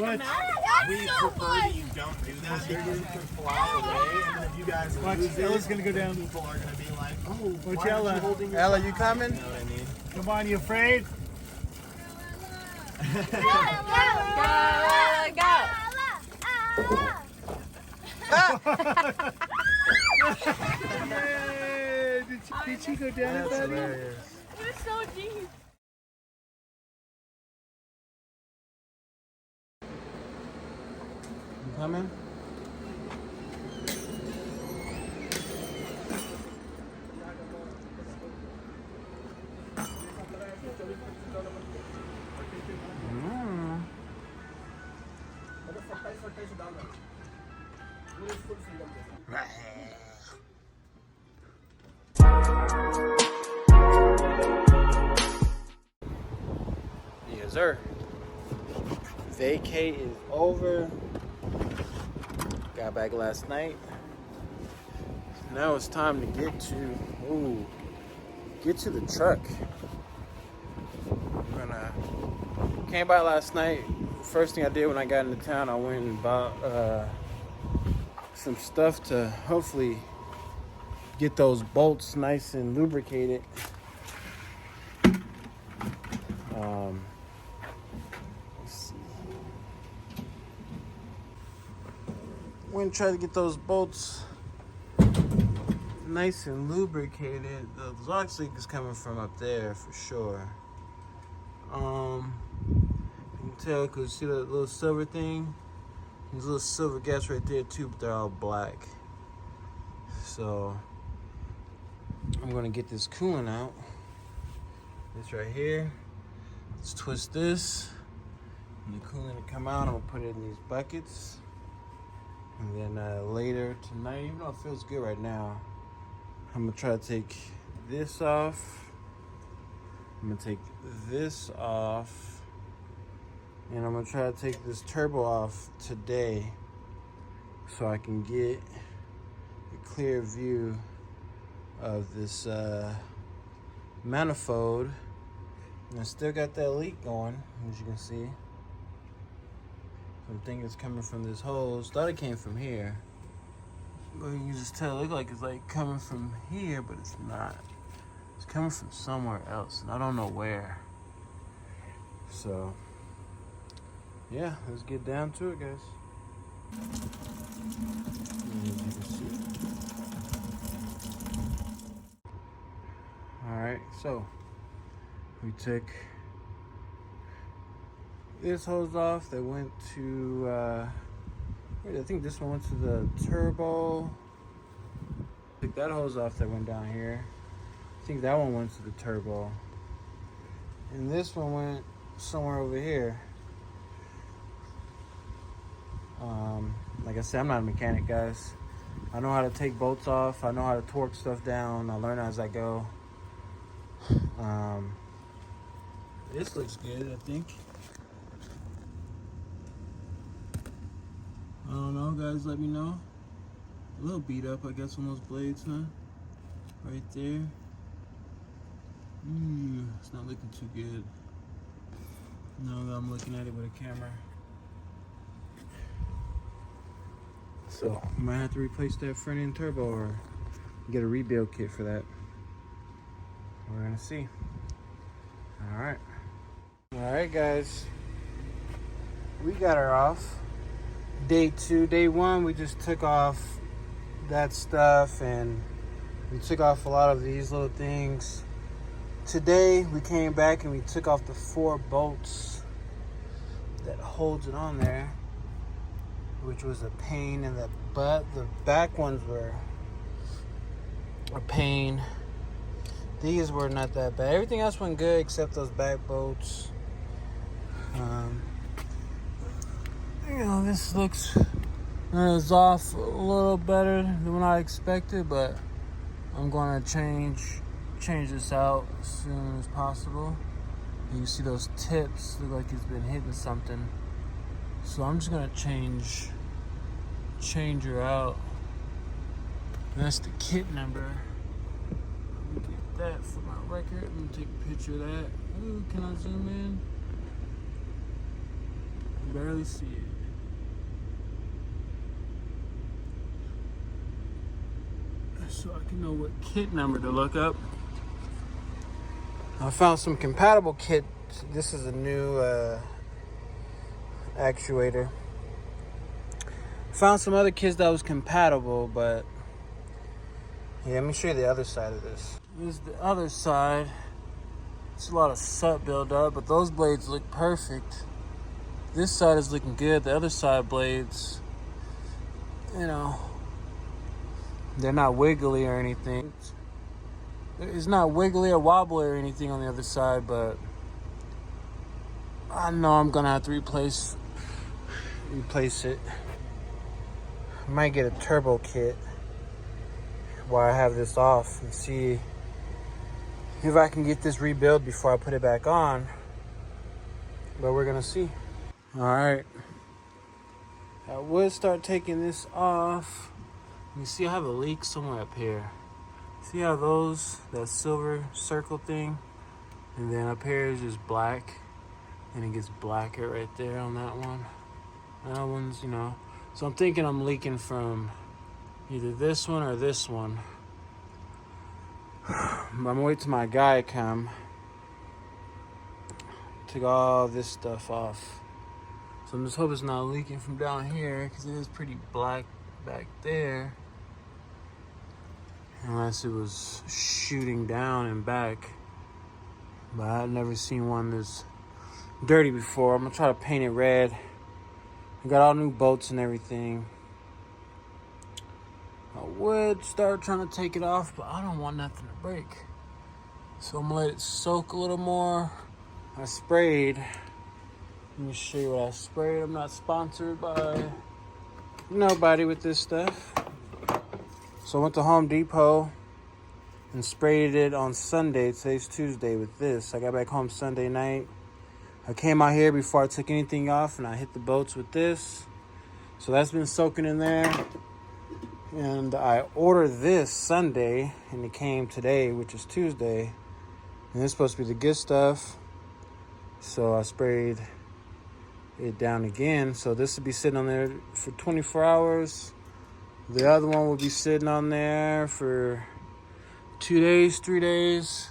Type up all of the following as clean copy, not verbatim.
like a map. We prefer that you don't do that because you can fly away, and then if you guys lose Ella's gonna go down. people are gonna be like, oh, Watch why aren't Ella. you holding your Ella, flag? you coming? You know what I mean? Come on, you afraid? Yay! Did she go down, That's buddy? hilarious. It was so deep. You coming? Yes, sir. Vacay is over. Got back last night. Now it's time to get to the truck. Came by last night. First thing I did when I got into town, I went and bought some stuff to hopefully get those bolts nice and lubricated. Let's see. Went and tried to get those bolts nice and lubricated. The exhaust leak is coming from up there for sure. You can tell because see that little silver thing? There's little silver gaps right there too, but they're all black. So I'm gonna get this coolant out. This right here. Let's twist this. And the coolant will come out. I'm gonna put it in these buckets. And then later tonight, even though it feels good right now, I'm gonna try to take this off. I'm gonna take this off. And I'm gonna try to take this turbo off today so I can get a clear view of this manifold. And I still got that leak going, as you can see. I'm thinking it's coming from this hose. Thought it came from here. But you can just tell it looks like it's like coming from here, but it's not. It's coming from somewhere else, and I don't know where. So, yeah, let's get down to it, guys. As you can see. Alright, so we took this hose off that went to I think this one went to the turbo. Took that hose off that went down here. I think that one went to the turbo. And this one went somewhere over here. Like I said, I'm not a mechanic, guys. I know how to take bolts off. I know how to torque stuff down. I learn as I go. This looks good, I think. I don't know, guys, let me know. A little beat up, I guess, on those blades, huh? Right there. It's not looking too good. No, I'm looking at it with a camera. So, I might have to replace that front end turbo or get a rebuild kit for that. We're gonna see. Alright. Alright, guys. We got her off. Day 2. Day 1, we just took off that stuff and we took off a lot of these little things. Today, we came back and we took off the 4 bolts that holds it on there, which was a pain in the butt. The back ones were a pain. These were not that bad. Everything else went good except those back bolts. You know, this looks is off a little better than what I expected, but I'm going to change this out as soon as possible. You can see those tips look like it's been hitting something. So I'm just gonna change her out. And that's the kit number. Let me get that for my record. I'm gonna take a picture of that. Ooh, can I zoom in? barely see it. So I can know what kit number to look up. I found some compatible kit. This is a new actuator. Found some other kits that was compatible, but yeah, let me show you the other side of this. This is the other side. It's a lot of soot buildup, but those blades look perfect. This side is looking good. The other side blades, you know, they're not wiggly or anything. It's not wiggly or wobbly or anything on the other side, but I know I'm gonna have to replace it. I might get a turbo kit while I have this off and see if I can get this rebuilt before I put it back on. But we're gonna see. All right, I would start taking this off. You see I have a leak somewhere up here. See how that silver circle thing, and then up here is just black, and it gets blacker right there on that one. That one's, you know, so I'm thinking I'm leaking from either this one or this one. I'm gonna wait till my guy come. Take all this stuff off. So I'm just hoping it's not leaking from down here, because it is pretty black back there. Unless it was shooting down and back. But I've never seen one this dirty before. I'm gonna try to paint it red. I got all new bolts and everything. I would start trying to take it off, but I don't want nothing to break. So I'm gonna let it soak a little more. I sprayed. Let me show you what I sprayed. I'm not sponsored by nobody with this stuff. So I went to Home Depot and sprayed it on Sunday. Today's Tuesday with this. I got back home Sunday night. I came out here before I took anything off and I hit the bolts with this. So that's been soaking in there. And I ordered this Sunday and it came today, which is Tuesday. And it's supposed to be the good stuff. So I sprayed it down again. So this will be sitting on there for 24 hours. The other one will be sitting on there for 2 days, 3 days.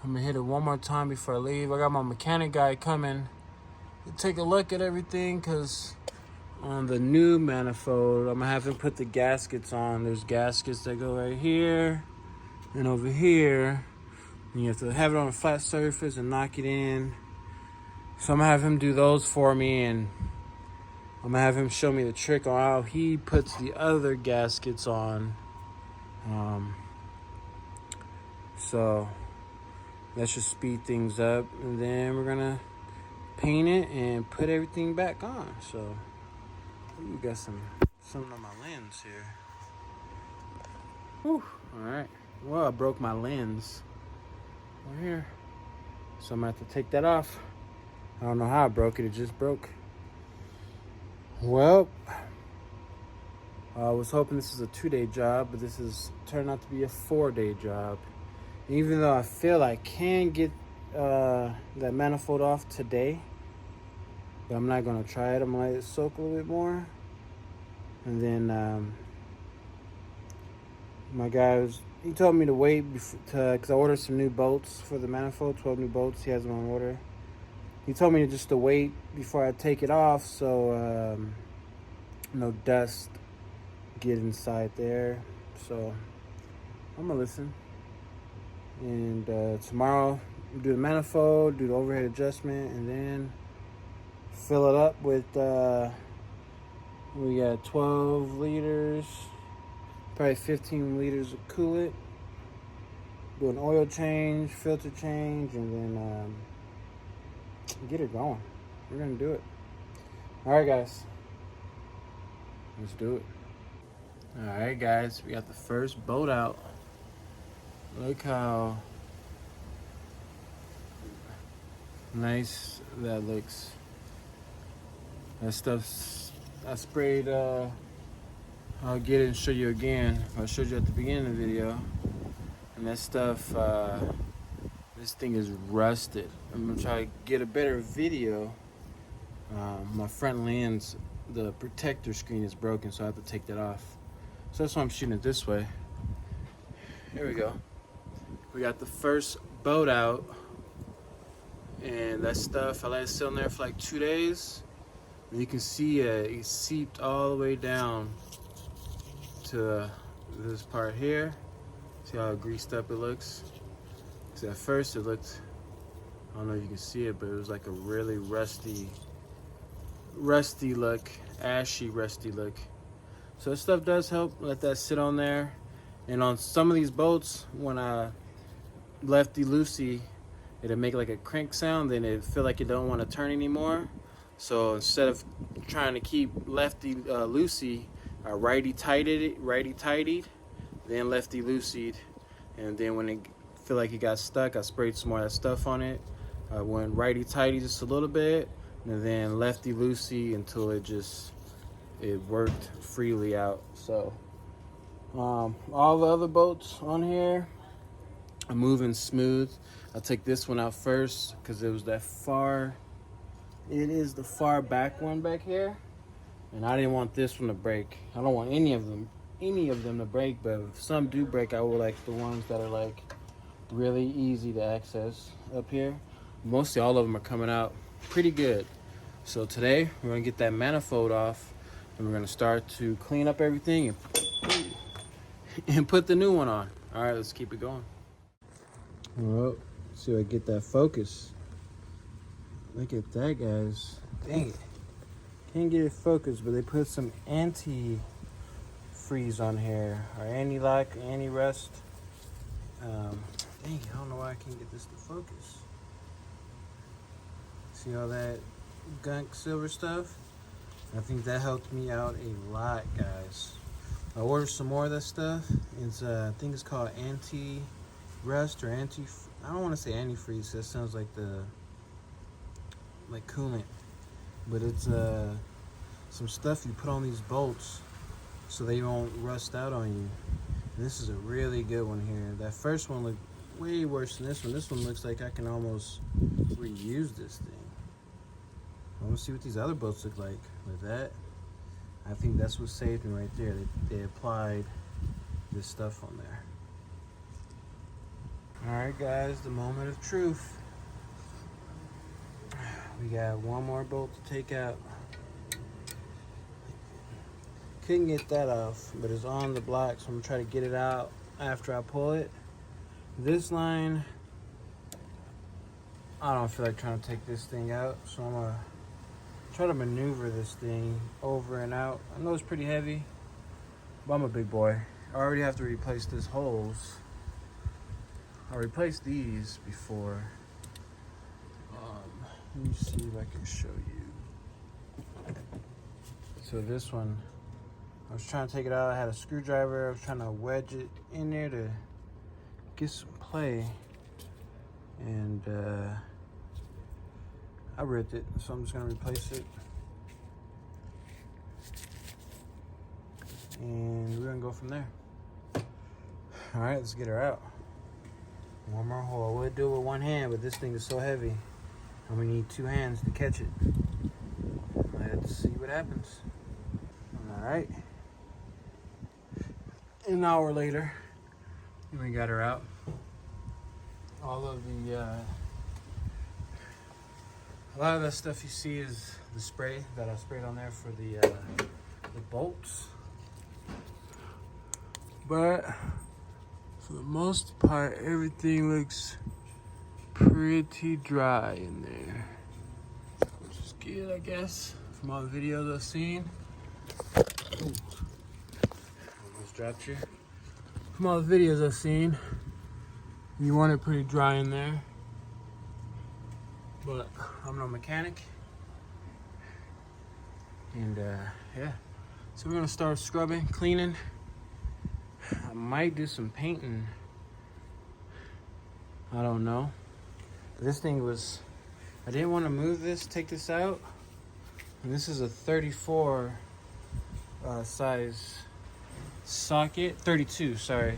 I'm gonna hit it one more time before I leave. I got my mechanic guy coming to take a look at everything, because on the new manifold, I'm gonna have him put the gaskets on. There's gaskets that go right here and over here. And you have to have it on a flat surface and knock it in. So I'm gonna have him do those for me, and I'm gonna have him show me the trick on how he puts the other gaskets on. So that should speed things up, and then we're gonna paint it and put everything back on. So we got something on my lens here. Whew. All right. Well, I broke my lens right here, so I'm gonna have to take that off. I don't know how I broke it. It just broke. Well, I was hoping this is a 2-day job, but this is turned out to be a 4-day job. Even though I feel I can get that manifold off today, but I'm not gonna try it. I'm gonna let it soak a little bit more, and then my guy he told me to wait because I ordered some new bolts for the manifold. 12 new bolts. He has them on order. He told me just to wait before I take it off, so no dust get inside there. So I'm gonna listen. And tomorrow do the manifold, do the overhead adjustment, and then fill it up with we got 12 liters, probably 15 liters of coolant. Do an oil change, filter change, and then get it going. We're gonna do it. All right, guys, let's do it. All right, guys, we got the first boat out. Look how nice that looks. That stuff's I sprayed. I'll get it and show you again. I showed you at the beginning of the video, and that stuff. This thing is rusted. I'm gonna try to get a better video My front lens, the protector screen is broken, so I have to take that off. So that's why I'm shooting it this way. Here we go. We got the first boat out, and that stuff, I let it sit in there for like 2 days. And you can see it seeped all the way down to this part here. See how greased up it looks? So at first it looked, I don't know if you can see it, but it was like a really rusty look, ashy rusty look. So this stuff does help. Let that sit on there. And on some of these boats, when I lefty loosey, it'll make like a crank sound, then it feel like it don't want to turn anymore. So instead of trying to keep lefty loosey, I righty tightied, then lefty looseyed, and then when it feel like it got stuck, I sprayed some more of that stuff on it. I went righty tighty just a little bit, and then lefty loosey until it worked freely out. So all the other boats on here are moving smooth. I took this one out first because it was it is the far back one back here, and I didn't want this one to break. I don't want any of them to break, but if some do break, I would like the ones that are like really easy to access up here. Mostly all of them are coming out pretty good. So today we're gonna get that manifold off, and we're gonna start to clean up everything and put the new one on. All right, let's keep it going. Well, see if I get that focus. Look at that, guys. Dang it. Can't get it focused, but they put some anti-freeze on here, or anti-lock, anti-rust. Dang it, I don't know why I can't get this to focus. See all that gunk silver stuff? I think that helped me out a lot, guys. I ordered some more of that stuff. It's I think it's called anti-rust or I don't want to say antifreeze. That sounds like coolant, but it's some stuff you put on these bolts so they won't rust out on you. And this is a really good one here. That first one looked way worse than this one. This one looks like I can almost reuse this thing. I want to see what these other boats look like with that. I think that's what saved me right there. They applied this stuff on there. Alright guys, the moment of truth. We got one more bolt to take out. Couldn't get that off, but it's on the block, so I'm gonna try to get it out after I pull it. This line, I don't feel like trying to take this thing out, so I'm gonna try to maneuver this thing over and out. I know it's pretty heavy, but I'm a big boy. I already have to replace these holes. I replaced these before. Let me see if I can show you. So this one, I was trying to take it out. I had a screwdriver. I was trying to wedge it in there to get some play. And I ripped it, so I'm just gonna replace it. And we're gonna go from there. All right, let's get her out. One more hole. I would do it with one hand, but this thing is so heavy. And we need 2 hands to catch it. Let's see what happens. All right. An hour later, we got her out. All of the, a lot of that stuff you see is the spray that I sprayed on there for the bolts. But for the most part, everything looks pretty dry in there, which is good, I guess, from all the videos I've seen. Ooh. Almost dropped you. From all the videos I've seen, you want it pretty dry in there, but I'm no mechanic. And yeah, so we're gonna start scrubbing, cleaning. I might do some painting, I don't know. This thing was, I didn't want to move this, take this out. And this is a 34 size socket, 32, sorry.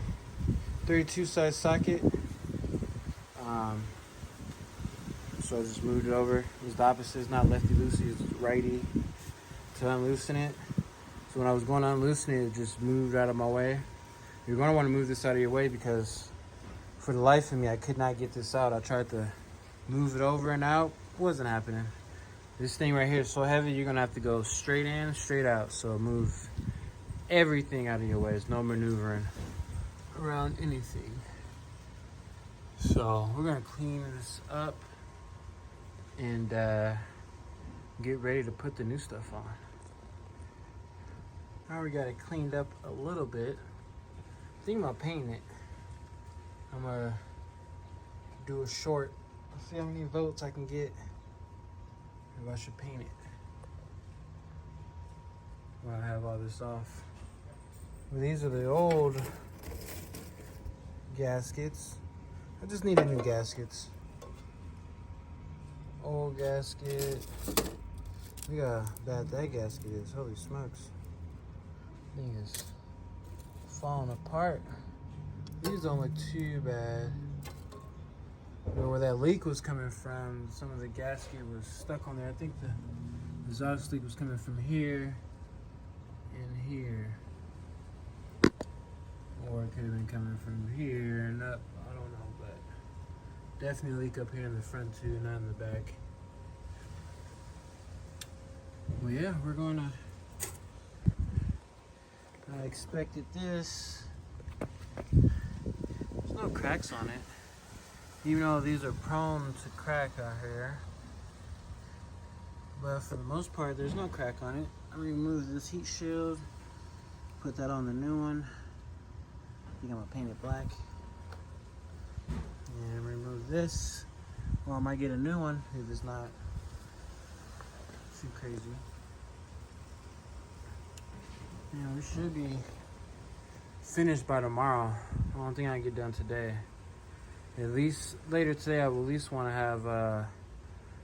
32 size socket. So so I just moved it over. It was the opposite. It's not lefty-loosey, it's righty to unloosen it. So when I was going to unloosen it, it just moved out of my way. You're going to want to move this out of your way because for the life of me, I could not get this out. I tried to move it over and out. It wasn't happening. This thing right here is so heavy, you're going to have to go straight in, straight out. So move everything out of your way. There's no maneuvering around anything. So we're going to clean this up and get ready to put the new stuff on. Now we got it cleaned up a little bit. Thinking about painting it. I'm gonna do a short. Let's see how many votes I can get if I should paint it. While I have all this off. Well, these are the old gaskets. I just needed new gaskets. Old gasket. Look how bad that gasket is. Holy smokes. Thing is falling apart. These don't look too bad. But where that leak was coming from, some of the gasket was stuck on there. I think the exhaust leak was coming from here and here. Or it could have been coming from here and up. I don't know, but definitely leak up here in the front too, not in the back. Well, yeah, we're going to. I expected this. There's no cracks on it, even though these are prone to crack out here. But for the most part, there's no crack on it. I removed this heat shield, put that on the new one. I think I'm gonna paint it black. And remove this. Well, I might get a new one if it's not too crazy. Yeah, we should be finished by tomorrow. I don't think I can get done today. At least later today, I will at least want to have the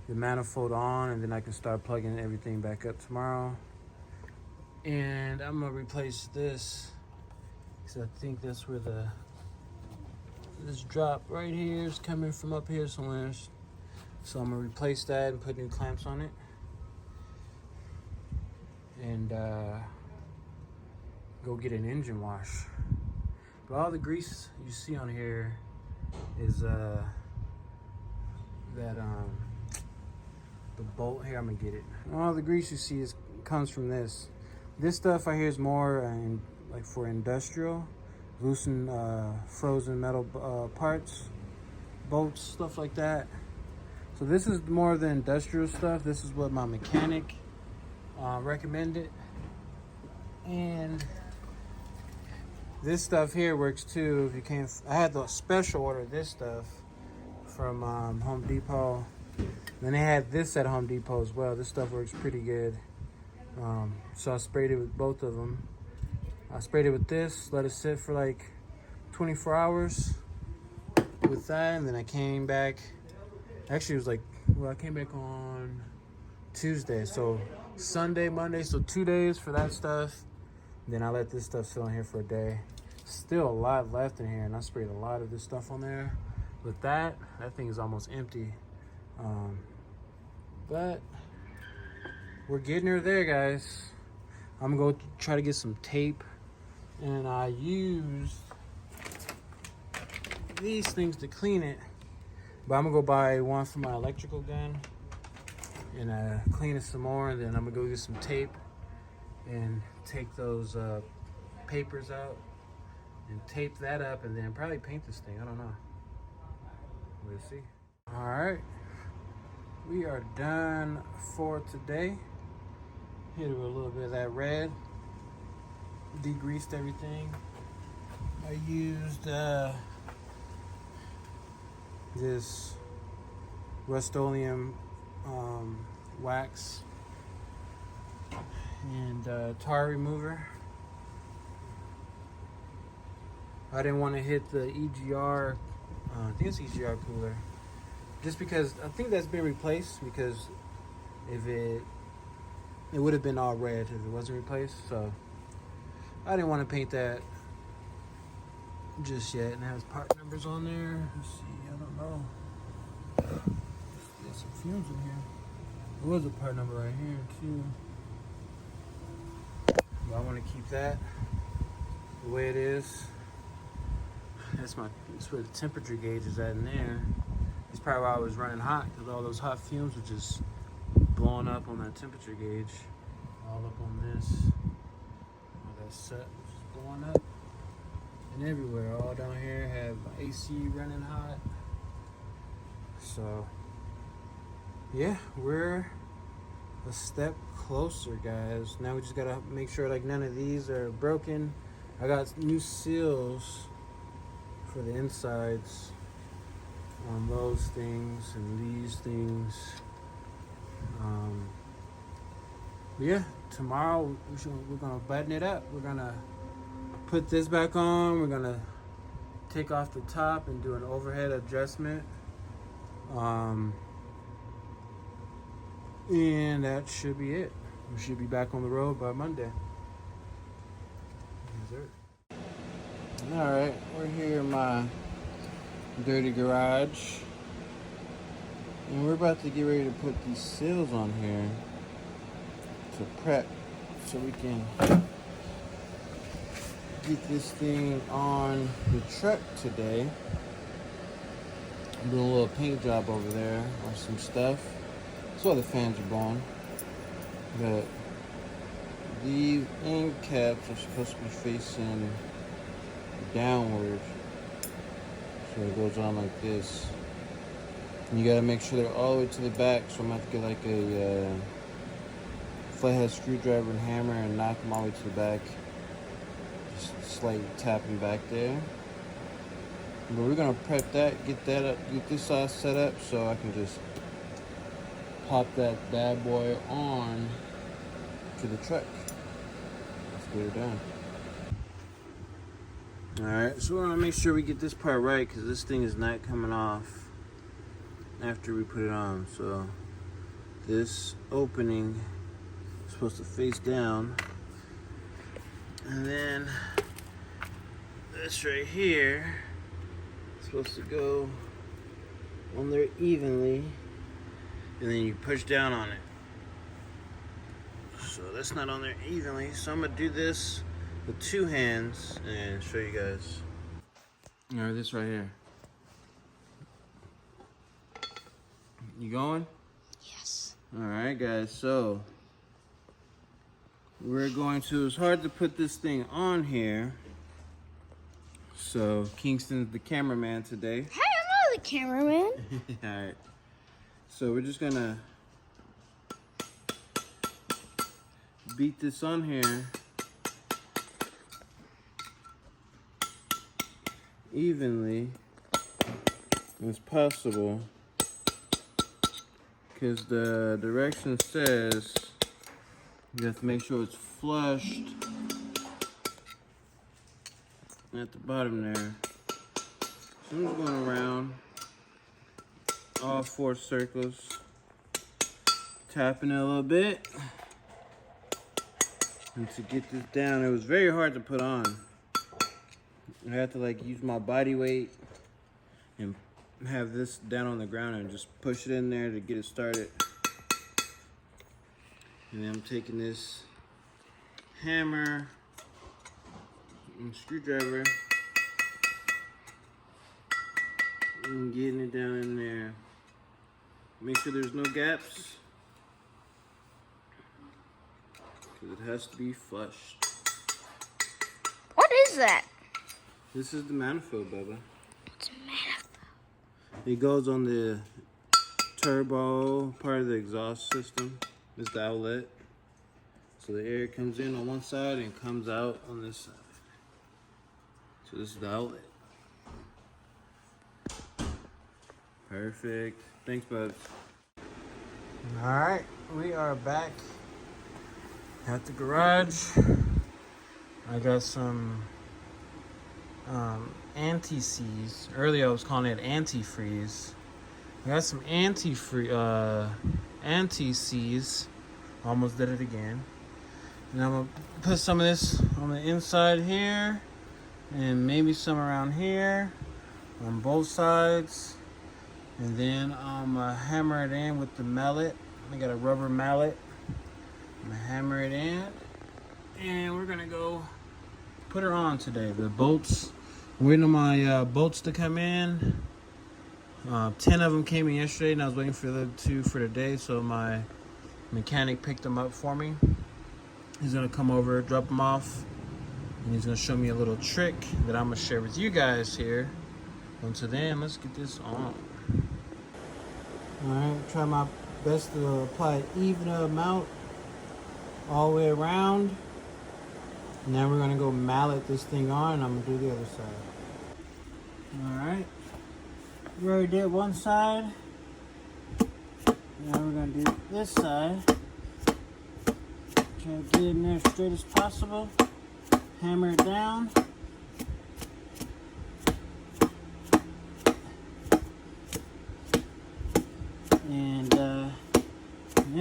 manifold on, and then I can start plugging everything back up tomorrow. And I'm gonna replace this because I think that's where this drop right here is coming from up here somewhere. So I'm gonna replace that and put new clamps on it. And go get an engine wash. But all the grease you see on here is the bolt here. I'm gonna get it. All the grease you see comes from this. This stuff right here is more like for industrial, loosen frozen metal parts, bolts, stuff like that. So this is more the industrial stuff. This is what my mechanic recommended. And this stuff here works too. If you can't, I had to special order this stuff from Home Depot. Then they had this at Home Depot as well. This stuff works pretty good. So I sprayed it with both of them. I sprayed it with this, let it sit for like 24 hours with that, and then I came back. Actually, it was like, well, I came back on Tuesday. So Sunday, Monday, so 2 days for that stuff. Then I let this stuff sit on here for a day. Still a lot left in here, and I sprayed a lot of this stuff on there. With that thing is almost empty. But we're getting her there, guys. I'm gonna go try to get some tape, and I used these things to clean it. But I'm gonna go buy one for my electrical gun and clean it some more, and then I'm gonna go get some tape and take those papers out and tape that up, and then probably paint this thing. I don't know. We'll see. All right, we are done for today. Hit it with a little bit of that red. Degreased everything. I used this Rust-Oleum wax and tar remover. I didn't want to hit the EGR, I think it's EGR cooler, just because I think that's been replaced, because if it would have been all red if it wasn't replaced. So I didn't want to paint that just yet, and it has part numbers on there. Let's see, I don't know. This fumes in here. There was a part number right here too. But I want to keep that the way it is. That's where the temperature gauge is at in there. It's probably why I was running hot, because all those hot fumes were just blowing up on that temperature gauge. All up on this. All that set was just blowing up. And everywhere. All down here have AC running hot. So, yeah, we're a step closer, guys. Now we just gotta make sure like none of these are broken. I got new seals for the insides on those things and these things. Yeah, tomorrow we're gonna button it up. We're gonna put this back on. We're gonna take off the top and do an overhead adjustment. And that should be it. We should be back on the road by Monday. Yes, sir. All right, we're here in my dirty garage, and we're about to get ready to put these seals on here to prep so we can get this thing on the truck today. I'm doing a little paint job over there on some stuff. That's why the fans are blowing. But these end caps are supposed to be facing downward. So it goes on like this. And you gotta make sure they're all the way to the back. So I'm gonna have to get like a flathead screwdriver and hammer and knock them all the way to the back. Just slightly tapping back there. But we're gonna prep that, get that up, get this all set up so I can just pop that bad boy on to the truck. Let's get her done. Alright, so we're gonna make sure we get this part right, because this thing is not coming off after we put it on. So this opening is supposed to face down, and then this right here is supposed to go on there evenly, and then you push down on it. So that's not on there evenly, so I'm gonna do this with two hands and show you guys. Alright, this right here. You going? Yes. Alright guys, so we're going to, it's hard to put this thing on here. So Kingston's the cameraman today. Hey, I'm not the cameraman. Alright. So we're just gonna beat this on here evenly as possible, because the direction says you have to make sure it's flushed at the bottom there. So I'm just going around all 4 circles, tapping it a little bit. And to get this down, it was very hard to put on. I had to like use my body weight and have this down on the ground and just push it in there to get it started. And then I'm taking this hammer and screwdriver and getting it down in there. Make sure there's no gaps, because it has to be flushed. What is that? This is the manifold, Bubba. What's a manifold? It goes on the turbo part of the exhaust system. It's the outlet. So the air comes in on one side and comes out on this side. So this is the outlet. Perfect. Thanks, bud. Alright, we are back at the garage. I got some anti-seize. Earlier I was calling it antifreeze. I got some anti-seize. Almost did it again. And I'm gonna put some of this on the inside here, and maybe some around here on both sides. And then hammer it in with the mallet. I got a rubber mallet. I'm gonna hammer it in, and we're gonna go put her on today. The bolts, I'm waiting on my bolts to come in. 10 of them came in yesterday, and I was waiting for the 2 for today, so my mechanic picked them up for me. He's gonna come over, drop them off, and he's gonna show me a little trick that I'm gonna share with you guys here. Until then, let's get this on. Alright, try my best to apply an even amount all the way around. And then we're gonna go mallet this thing on, and I'm gonna do the other side. Alright, we already did one side. Now we're gonna do this side. Try to get in there as straight as possible. Hammer it down. And yeah,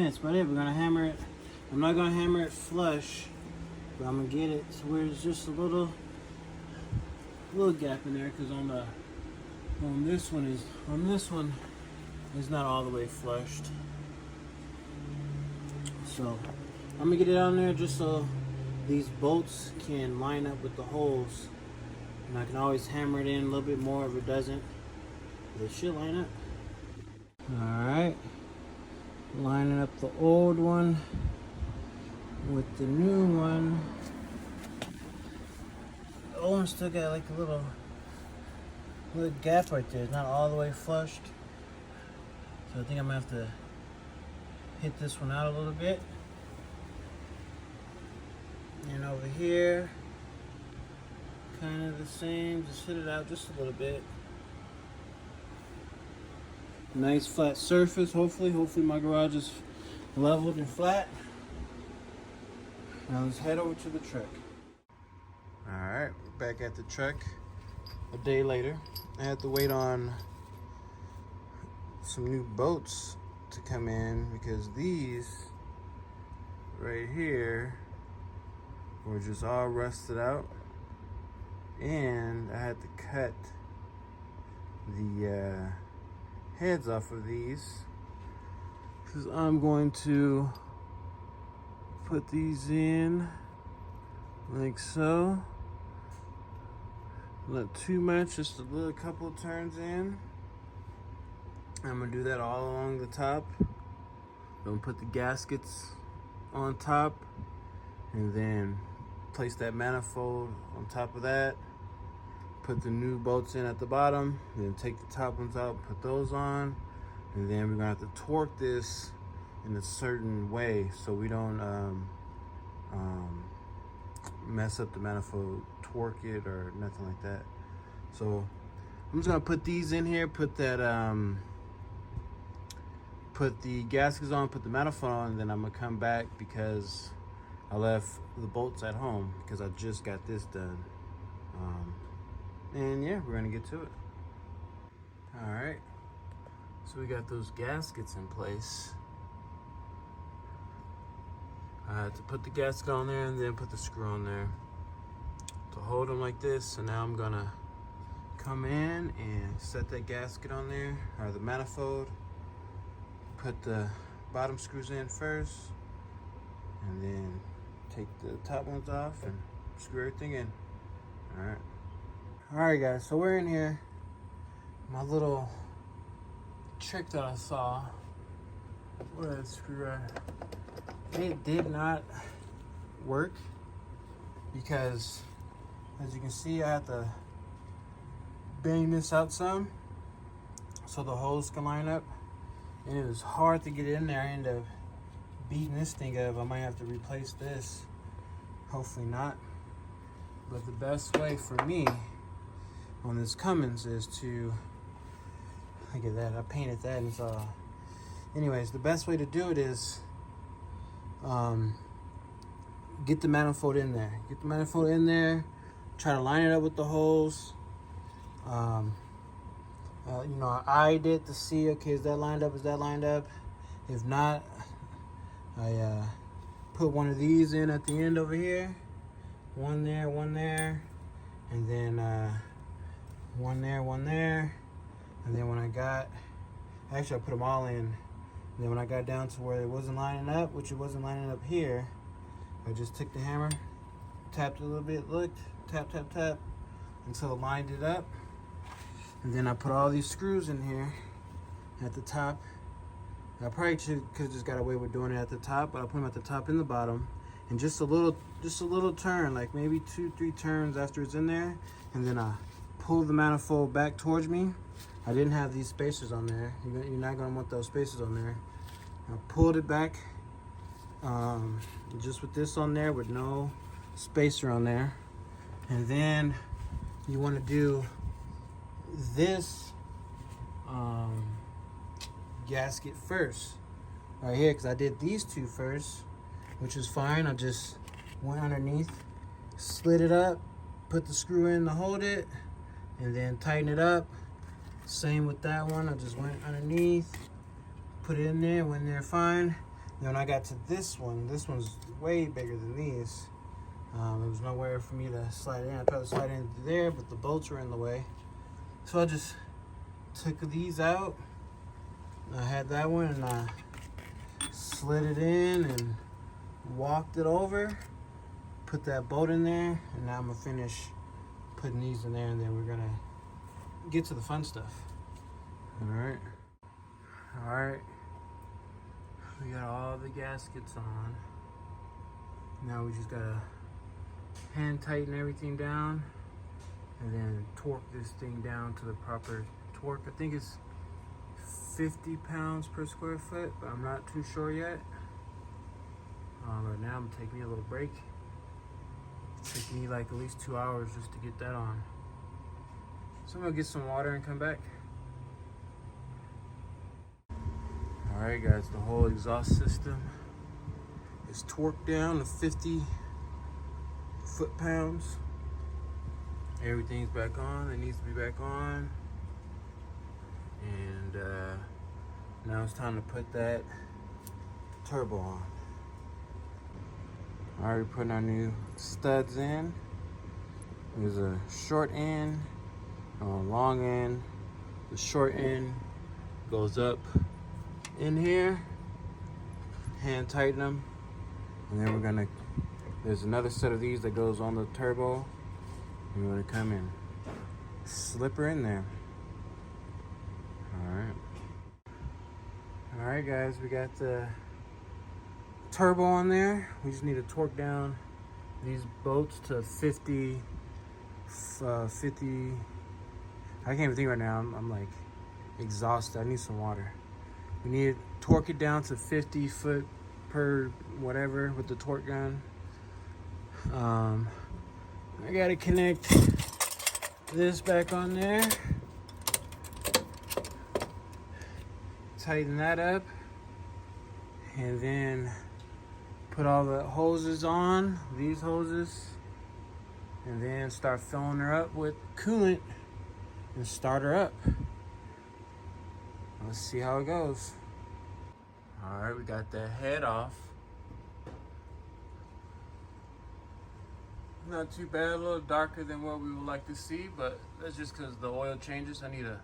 that's about it. We're gonna hammer it. I'm not gonna hammer it flush, but I'm gonna get it to where there's just a little gap in there, because on this one is not all the way flushed. So I'm gonna get it on there just so these bolts can line up with the holes, and I can always hammer it in a little bit more if it doesn't. But it should line up. Alright, lining up the old one with the new one. The old one still got like a little gap right there. It's not all the way flushed. So I think I'm gonna have to hit this one out a little bit. And over here, kind of the same, just hit it out just a little bit. Nice flat surface, hopefully my garage is leveled and flat. Now let's head over to the truck. Alright, we're back at the truck a day later. I had to wait on some new bolts to come in because these right here were just all rusted out, and I had to cut the heads off of these because I'm going to put these in like so. Not too much, just a little couple of turns in. I'm gonna do that all along the top. I'm gonna put the gaskets on top and then place that manifold on top of that. Put the new bolts in at the bottom, then take the top ones out, put those on, and then we're gonna have to torque this in a certain way so we don't mess up the manifold, torque it or nothing like that. So I'm just gonna put these in here, put that put the gaskets on, put the manifold on, and then I'm gonna come back because I left the bolts at home because I just got this done. And yeah, we're gonna get to it. All right, so we got those gaskets in place. I had to put the gasket on there and then put the screw on there to hold them like this. So now I'm gonna come in and set that gasket on there, or the manifold. Put the bottom screws in first, and then take the top ones off and screw everything in. All right, guys, so we're in here. My little trick that I saw, where that screwdriver, it did not work because, as you can see, I have to bang this out some so the holes can line up, and it was hard to get in there. I ended up beating this thing up. I might have to replace this, hopefully not. But the best way for me on this Cummins is to, look at that, I painted that and it's all. Anyways, the best way to do it is get the manifold in there. Get the manifold in there, try to line it up with the holes. You know, I eyed it to see, okay, is that lined up, is that lined up? If not, I put one of these in at the end over here. One there, and then one there. And then when I got Actually, I put them all in. And then when I got down to where it wasn't lining up, which it wasn't lining up here, I just took the hammer, tapped it a little bit, looked, tap, tap, tap, until it lined it up. And then I put all these screws in here at the top. I probably could have just got away with doing it at the top, but I put them at the top and the bottom. And just a little turn, like maybe 2-3 turns after it's in there. And then I pull the manifold back towards me. I didn't have these spacers on there. You're not gonna want those spacers on there. I pulled it back, just with this on there with no spacer on there. And then you wanna do this gasket first, right here, because I did these two first, which is fine. I just went underneath, slid it up, put the screw in to hold it, and then tighten it up. Same with that one. I just went underneath, put it in there, went in there fine. Then when I got to this one's way bigger than these. There was nowhere for me to slide it in. I tried to slide it in there, but the bolts were in the way. So I just took these out. I had that one and I slid it in and walked it over, put that bolt in there, and now I'm gonna finish putting these in there, and then we're gonna get to the fun stuff. All right, we got all the gaskets on. Now we just gotta hand tighten everything down and then torque this thing down to the proper torque. I think it's 50 pounds per square foot, but I'm not too sure yet. Right now I'm taking a little break. It's taking me like at least 2 hours just to get that on. So I'm gonna get some water and come back. All right guys, the whole exhaust system is torqued down to 50 foot-pounds. Everything's back on, it needs to be back on. And now it's time to put that turbo on. Already putting our new studs in. There's a short end, a long end. The short end goes up in here, hand tighten them, and then there's another set of these that goes on the turbo. And we're gonna come in, slip her in there. All right guys, we got the turbo on there. We just need to torque down these bolts to 50. I can't even think right now. I'm like exhausted. I need some water. We need to torque it down to 50 foot per whatever with the torque gun. I gotta connect this back on there. Tighten that up, and then put all the hoses on, these hoses, and then start filling her up with coolant and start her up. Let's see how it goes. All right, we got the head off. Not too bad, a little darker than what we would like to see, but that's just because the oil changes. I need to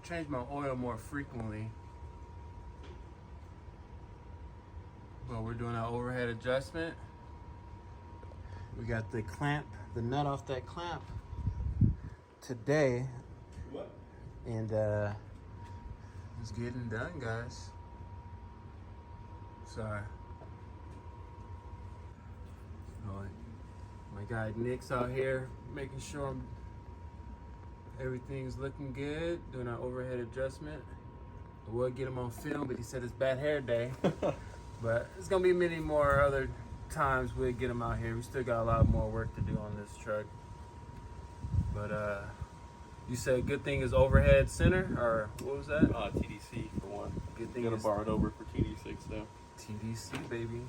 change my oil more frequently. But we're doing our overhead adjustment. We got the clamp, the nut off that clamp today. What? And it's getting done, guys. Sorry. My guy Nick's out here making sure everything's looking good, doing our overhead adjustment. We'll get him on film, but he said it's bad hair day. But it's gonna be many more other times we'll get him out here. We still got a lot more work to do on this truck. But you said good thing is overhead center, or what was that? TDC for one. Good thing Gonna is borrow it over for TD6 though. TDC, baby.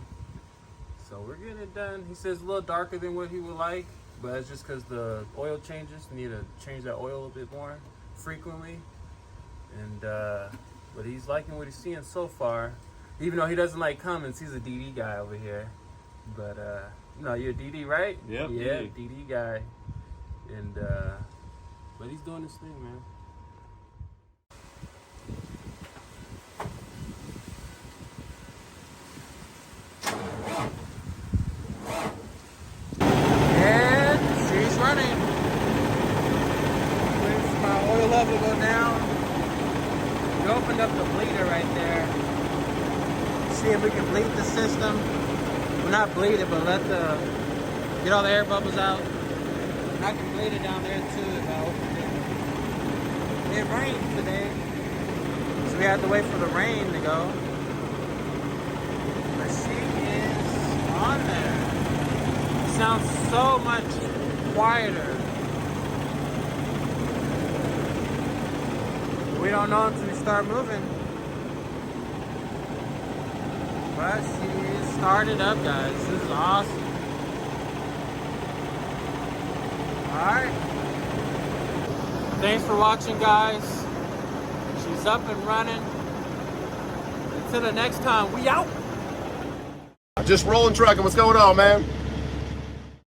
So we're getting it done. He says a little darker than what he would like, but it's just because the oil changes. We need to change that oil a little bit more frequently. And but he's liking what he's seeing so far. Even though he doesn't like Cummins, he's a DD guy over here. But no, you're a DD, right? Yep, Yeah, DD. DD guy. And but he's doing his thing, man. see if we can bleed the system. Well, not bleed it, but get all the air bubbles out. And I can bleed it down there too if I open it. It rained today, so we had to wait for the rain to go. But she is on there. It sounds so much quieter. We don't know until we start moving. But she started up, guys. This is awesome. Alright. Thanks for watching, guys. She's up and running. Until the next time, we out. Just rolling trucking. What's going on, man?